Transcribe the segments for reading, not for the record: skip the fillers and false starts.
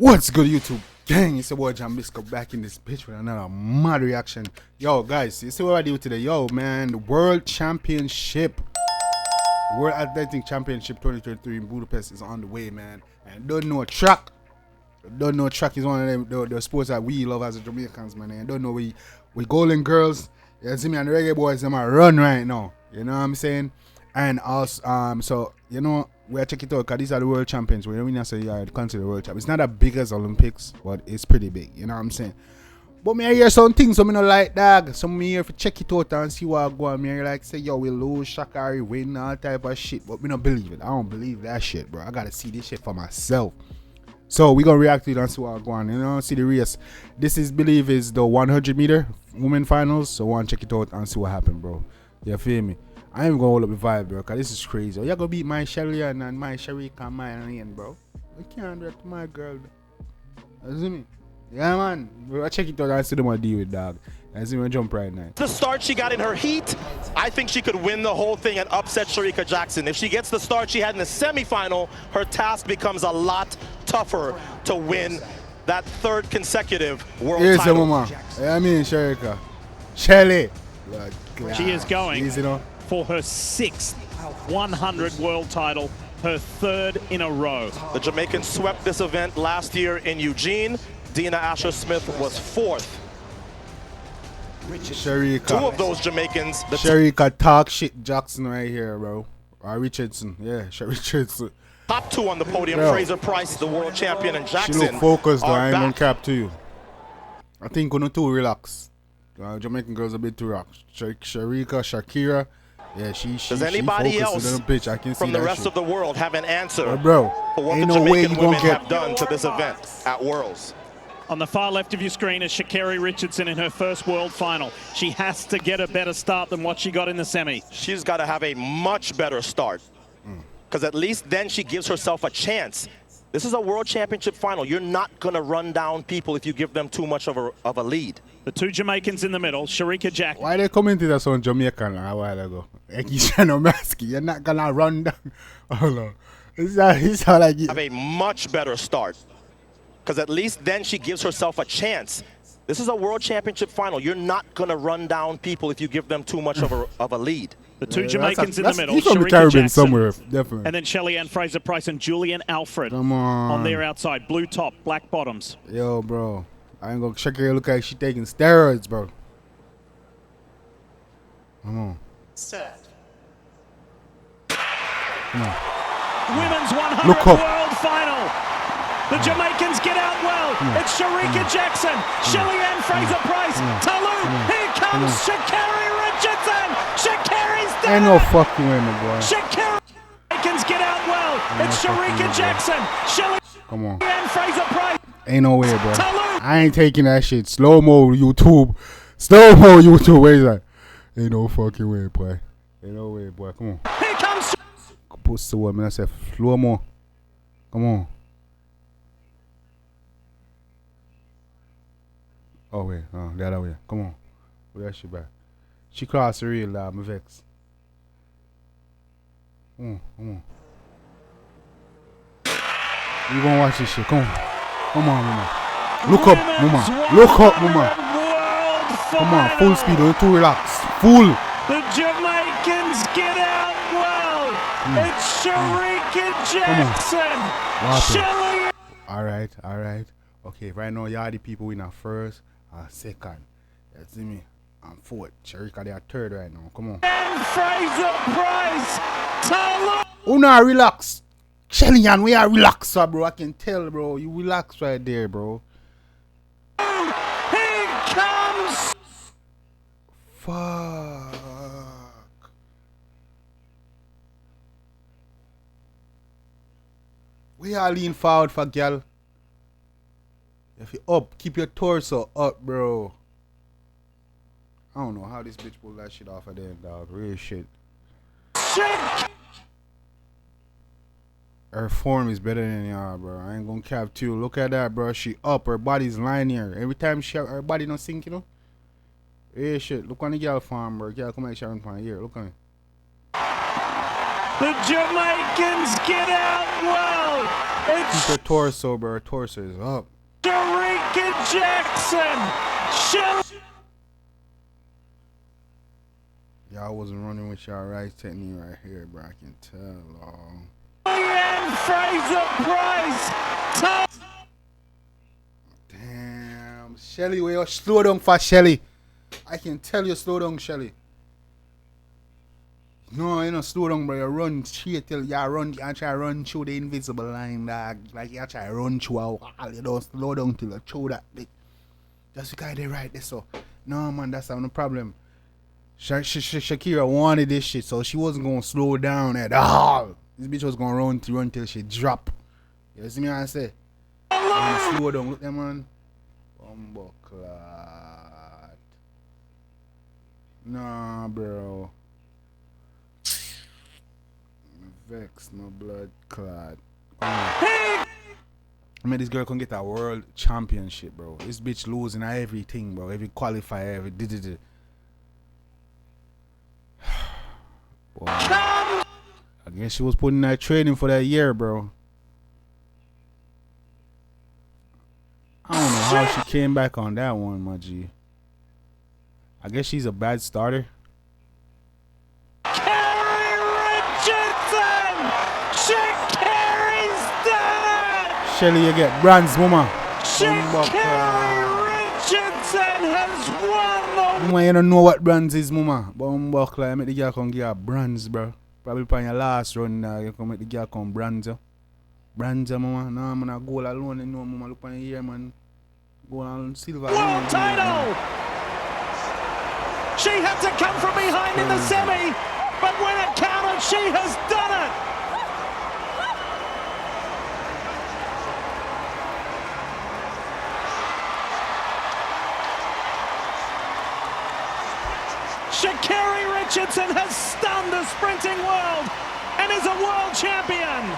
What's good, YouTube gang? It's your boy Jambisco back in this bitch with another mad reaction. Yo, guys, you see what I do today? Yo, man, the World Championship, the World Athletic Championship 2023 in Budapest is on the way, man. And don't know track is one of them the sports that we love as a Jamaicans, man. And don't know we golden girls. You see me and the reggae boys, them are run right now. You know what I'm saying? And also, so you know. We'll check it out because these are the world champions. We don't say yeah, consider the world champ. It's not as big as Olympics, but it's pretty big. You know what I'm saying? But me I hear some things so me not like dog. So me here to check it out and see what I go on. Me here like say yo we lose, Sha'carri win, all type of shit. But me not believe it. I don't believe that shit, bro. I gotta see this shit for myself. So we gonna react to it and see what I go on. You know, see the race. This is believe is the 100-meter women finals. So I want to check it out and see what happened, bro. You feel me? I ain't gonna hold up the vibe, bro, cause this is crazy. You're gonna beat my Shelly-Ann and my Shericka and my Ian, bro. I can't do that to my girl. You see me? Yeah, man. Bro, check it out and see them what deal with, dog. I see me jump right now. The start she got in her heat, I think she could win the whole thing and upset Shericka Jackson. If she gets the start she had in the semifinal, her task becomes a lot tougher to win that third consecutive world Here's title. the mama. Yeah, I mean, Shericka. Shelly. She is going Easy, no? for her 6th 100 world title, her 3rd in a row. The Jamaicans swept this event last year in Eugene. Dina Asher-Smith was 4th. Shericka. 2 of those Jamaicans. Shericka talk shit Jackson right here, bro. Or Richardson. Yeah, Richardson. Top 2 on the podium, Bro. Fraser Price, the world champion, and Jackson. She look focused though, I ain't gonna back. cap to you. I think we're too relaxed. Jamaican girls a bit too relaxed. Shericka, Sha'carri. Yeah, she Does anybody else bitch. I can see from the that rest shit. of the world have an answer Bro, for what ain't the no way Jamaican you gonna women get have done to this event at Worlds? On the far left of your screen is Sha'carri Richardson in her first world final. She has to get a better start than what she got in the semi. She's got to have a much better start, because at least then she gives herself a chance. This is a world championship final. You're not going to run down people if you give them too much of a lead. The 2 Jamaicans in the middle, Shericka Jackson. Why they commented that on Jamaican a while ago? Like he's trying to mask it. You're not gonna run down. Hold on. It's how like Have a much better start, because at least then she gives herself a chance. This is a world championship final. You're not going to run down people if you give them too much of a lead. The 2 Jamaicans in the middle, He's from the Shericka Caribbean Jackson, somewhere, definitely. and then Shelly-Ann, Fraser Price, and Julian Alfred Come on their outside. Blue top, black bottoms. Yo, bro. I ain't gonna check her. Look like she taking steroids, bro. Come on. Set. Come on. Women's 100 Look up. world final. The Jamaicans get out well. It's Shericka Jackson, Shelly-Ann, Fraser Price, Talu. Here comes Sha'carri Richardson. Sha'carri's done Ain't no it. fucking way, my boy. Sha'carri. Jamaicans get out well. It's Shericka Jackson, Come on. Shelly-Ann, Fraser Price. Ain't no way, bro. Talu. I ain't taking that shit. Slow-mo YouTube. Slow-mo YouTube. Where's that? Ain't no fucking way, boy. Ain't no way, boy. Come on. Here comes. Push the word, man. I said slow-mo. Come on. Oh, wait. Oh, the other way. Come on. Where's she back? She crossed the real, I'm vexed. Come on. You gonna watch this shit. Come on. Come on, mama. Look up, mama. Look up, mama. Come on, full speed. Don't too relax. Full. The Jamaicans get out well. It's Shericka Jackson. Shelly. All right. Okay, right now, y'all the people in our first and second. You see me? I'm fourth. Shericka, they are third right now. Come on. And Fraser Price. Talu. Oh, no, relax. Shelly-Ann, we are relaxed, bro. I can tell, bro. You relax right there, bro. Here comes. Fuck. We are lean forward for girl. If you up, keep your torso up, bro. I don't know how this bitch pulled that shit off of there, dog. Real shit. Her form is better than y'all, bro. I ain't gonna cap to you. Look at that, bro. She up. Her body's linear. Every time her body don't sink, you know. Real shit. Look on the girl form, bro. Girl, come on, Sharon Pan. Here, look on it. The Jamaicans get out well. It's Her torso, bro. Her torso is up. Shericka Jackson. Y'all wasn't running with y'all right technique right here, bro. I can tell. Shelly-Ann Fraser-Price. Damn. Shelly, where you slow down for Shelly. I can tell you slow down, Shelly. No, you know, slow down, bro. You run straight till you run. You try to run through the invisible line, dog. Like you try to run through a wall. You don't slow down till you throw that bit. Just because they right there, so. No, man, that's not no problem. Shakira wanted this shit, so she wasn't going to slow down at all. This bitch was going to run till she drop. You see me what I say? Slow down. Look, man. Bumbleclot. Nah, bro. Vex, no blood clot. I mean, this girl can get a world championship, bro. This bitch losing everything, bro. Every qualifier, every Boy, I guess she was putting that training for that year, bro. I don't know how she came back on that one, my G. I guess she's a bad starter. Sha'carri's done it! Shelly, you get bronze, mama. Sha'carri Richardson has won the... Mama, you don't know what bronze is, mama. Bumbuckler, I make the girl come give her bronze, bro. Probably on your last run, you come make the girl come bronze. Bronze, mama. No, I'm gonna gold alone, you know, mama. Look on here, man. Gold and silver. World title! She had to come from behind in the semi, but when it counted, she has done it! Sha'carri Richardson has stunned the sprinting world and is a world champion.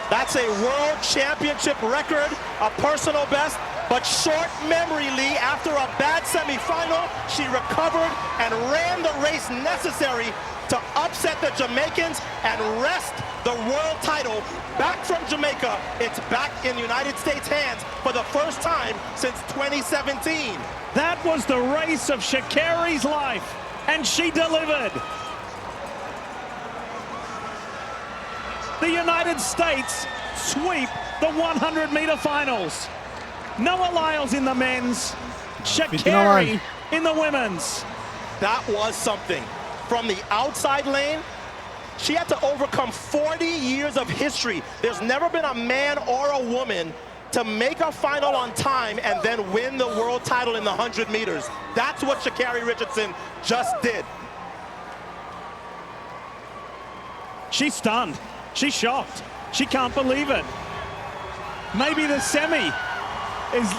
That's a world championship record, a personal best, but short memory, Lee. After a bad semifinal, she recovered and ran the race necessary to upset the Jamaicans and wrest the world title back from Jamaica. It's back in United States hands for the first time since 2017. That was the race of Sha'carri's life, and she delivered. The United States sweep the 100-meter finals. Noah Lyles in the men's, Sha'carri in the women's. That was something. From the outside lane, she had to overcome 40 years of history. There's never been a man or a woman to make a final on time and then win the world title in the 100 meters. That's what Sha'carri Richardson just did. She's stunned. She's shocked. She can't believe it. Maybe the semi is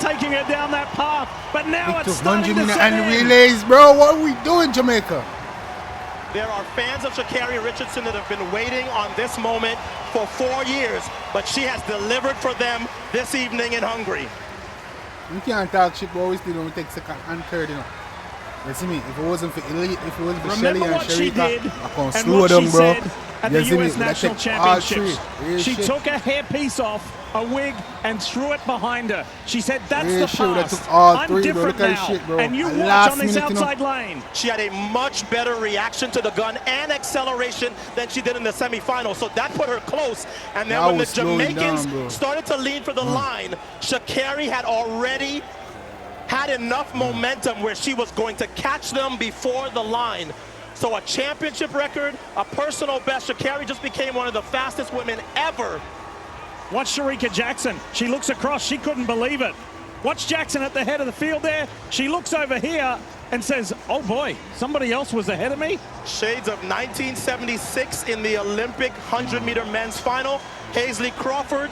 taking her down that path, but now it's starting to set in. Relays, bro. What are we doing, Jamaica? There are fans of Sha'carri Richardson that have been waiting on this moment for 4 years, but she has delivered for them this evening in Hungary. You can't talk shit, but we still don't take second and third, you know. You see me? If it wasn't for Elite, if it wasn't for Shelly-Ann and Shericka, I can't slow down, bro. At the US National Championships, she took a hairpiece off, a wig, and threw it behind her. She said, that's the past. I'm different now. And you watch on this outside lane. She had a much better reaction to the gun and acceleration than she did in the semifinal. So that put her close. And then when the Jamaicans started to lean for the line, Sha'carri had already had enough momentum where she was going to catch them before the line. So a championship record, a personal best. Sha'carri just became one of the fastest women ever. Watch Shericka Jackson. She looks across. She couldn't believe it. Watch Jackson at the head of the field there. She looks over here and says, oh boy, somebody else was ahead of me. Shades of 1976 in the Olympic 100-meter men's final. Hazley Crawford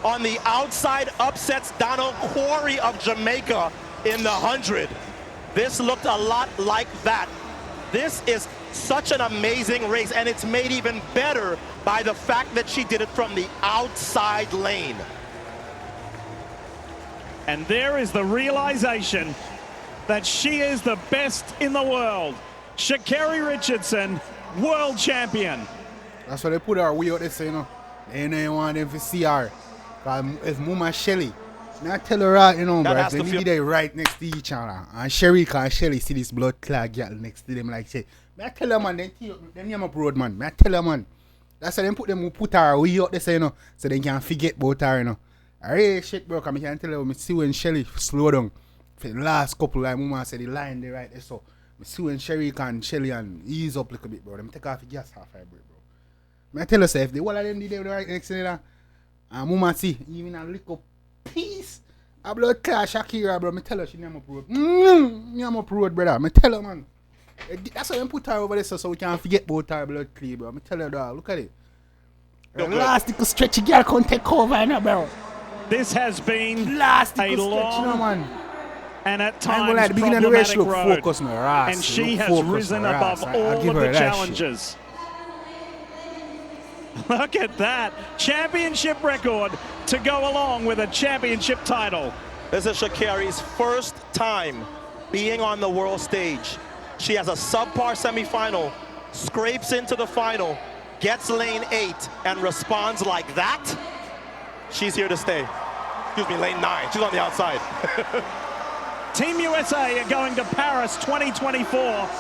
on the outside upsets Donald Quarry of Jamaica in the 100. This looked a lot like that. This is such an amazing race, and it's made even better by the fact that she did it from the outside lane. And there is the realization that she is the best in the world. Sha'carri Richardson world champion. That's why they put her way out there, so, you know. They don't want them to see her. Because if Mama Shelly, I tell her right, you know, bro, if they need they right next to each other, and Shericka and Shelly see this blood clot girl next to them, like, say, I tell her, man, them name up road, man. I tell her, man. That's why they put her way out there, so, you know, so they can forget about her, you know. Hey, shit, bro, because I can tell you, I see when Shelly slow down. For the last couple, like Mama said, the line they right there, so I see when Shericka and Shelly-Ann ease up a little bit, bro. Them take off the gas half a break, bro. I tell you, if the one of them did right next to them, and Mama see, even a little piece of blood clot Sha'carri, bro, I tell her she name up road. Name up road, brother. I tell her, man. That's why I put her over there so we can't forget about her blood clear, bro. I tell her, dog, look at it. The last little stretchy girl can't take over now, bro. This has been last a long man. And at times like, the beginning of the race, look road. focus on her ass. And she has risen above all of the challenges. Look at that. Championship record to go along with a championship title. This is Sha'carri's first time being on the world stage. She has a subpar semifinal, scrapes into the final, gets lane 8, and responds like that. She's here to stay. Excuse me, lane 9. She's on the outside. Team USA are going to Paris 2024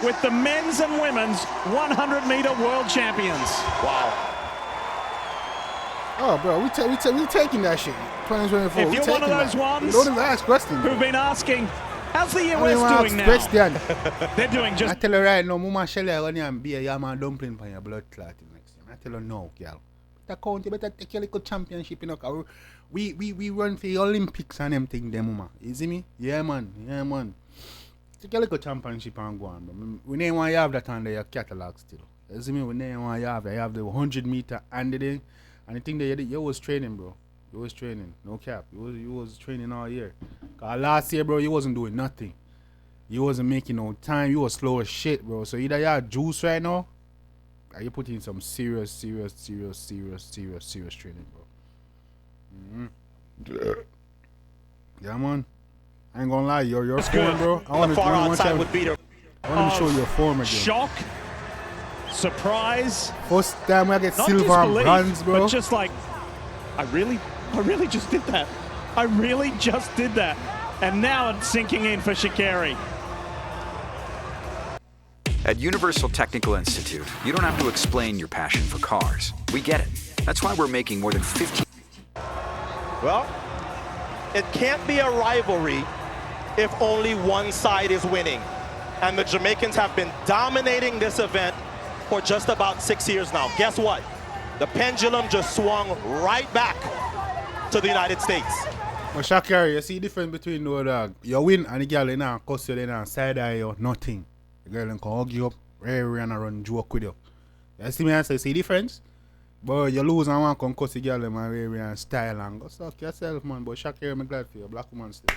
with the men's and women's 100-meter world champions. Wow. Oh, bro, we taking that shit. 2024. If you're one of those ones don't even ask questions, who've been asking, how's the US doing now? They're doing just... I tell her right now, Mama Shelly, I want you to be a yam and dumpling for your blood clotting next time. I tell her no, girl. That count, you better take your little championship, you know. We run for the Olympics and them thing, them, Mama. You see me? Yeah, man. Yeah, man. Take your little championship and go on, bro. We don't want you have that under your catalog still. You see me? We don't want you have that. You have the 100-meter and the thing. And the thing that you was training, bro. You was training. No cap. You was training all year. Cause last year, bro, you wasn't doing nothing. You wasn't making no time. You was slow as shit, bro. So either you have juice right now, or you put in some serious training, bro. Yeah, man. I ain't gonna lie, your form, bro. I want to show your form again. Shock, surprise. First time I get silver and bronze, bro. But just like, I really just did that. I really just did that. And now it's sinking in for Sha'carri. At Universal Technical Institute, you don't have to explain your passion for cars. We get it. That's why we're making more than 15. Well, it can't be a rivalry if only one side is winning. And the Jamaicans have been dominating this event for just about 6 years now. Guess what? The pendulum just swung right back to the United States. But Sha'carri, you see the difference between the dog. You win and the girl in a cuss you in a side eye or nothing. The girl can hug you up, and run joke with you. You see me and say, see the difference? But you lose and want to come cuss the girl in my and style and go suck yourself, man. But Sha'carri, I'm glad for you, black woman still.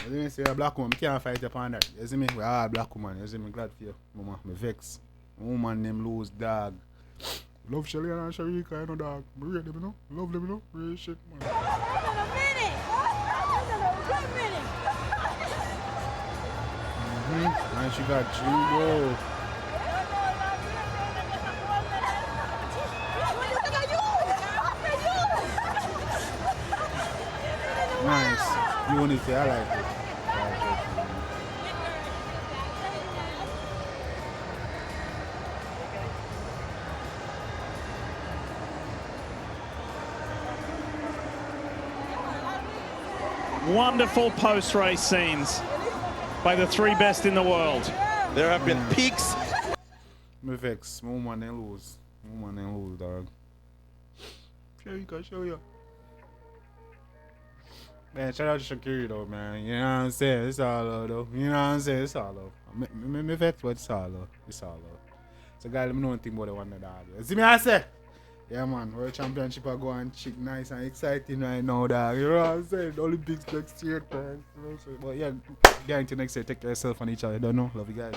You see me say a black woman, I can't fight upon that. You see me? We're all black woman. You see me? Glad for you, mama. Me vex. Woman them lose dog. Love Shelly-Ann and Shericka, you know, dog. Real them, you know. Love them, you know. Real shit, man. And she got you, bro. Nice. Unity, I like it. Wonderful post-race scenes by the 3 best in the world. There have been peaks. Me vex. Woman they lose. Woman they lose, dog. Shericka, show you. Man, shout out to Sha'carri though, man. You know what I'm saying? It's all love though. You know what I'm saying? It's all love. Me vex, but it's all love. It's all love. So guys, let me know anything about the one dog. You see me I say? Yeah, man, World Championship are going chick nice and exciting right now, dog. You know what I'm saying? The Olympics next year, man. You know what I'm saying? But yeah, guarantee next year, take care of yourself and each other. Don't know. Love you guys.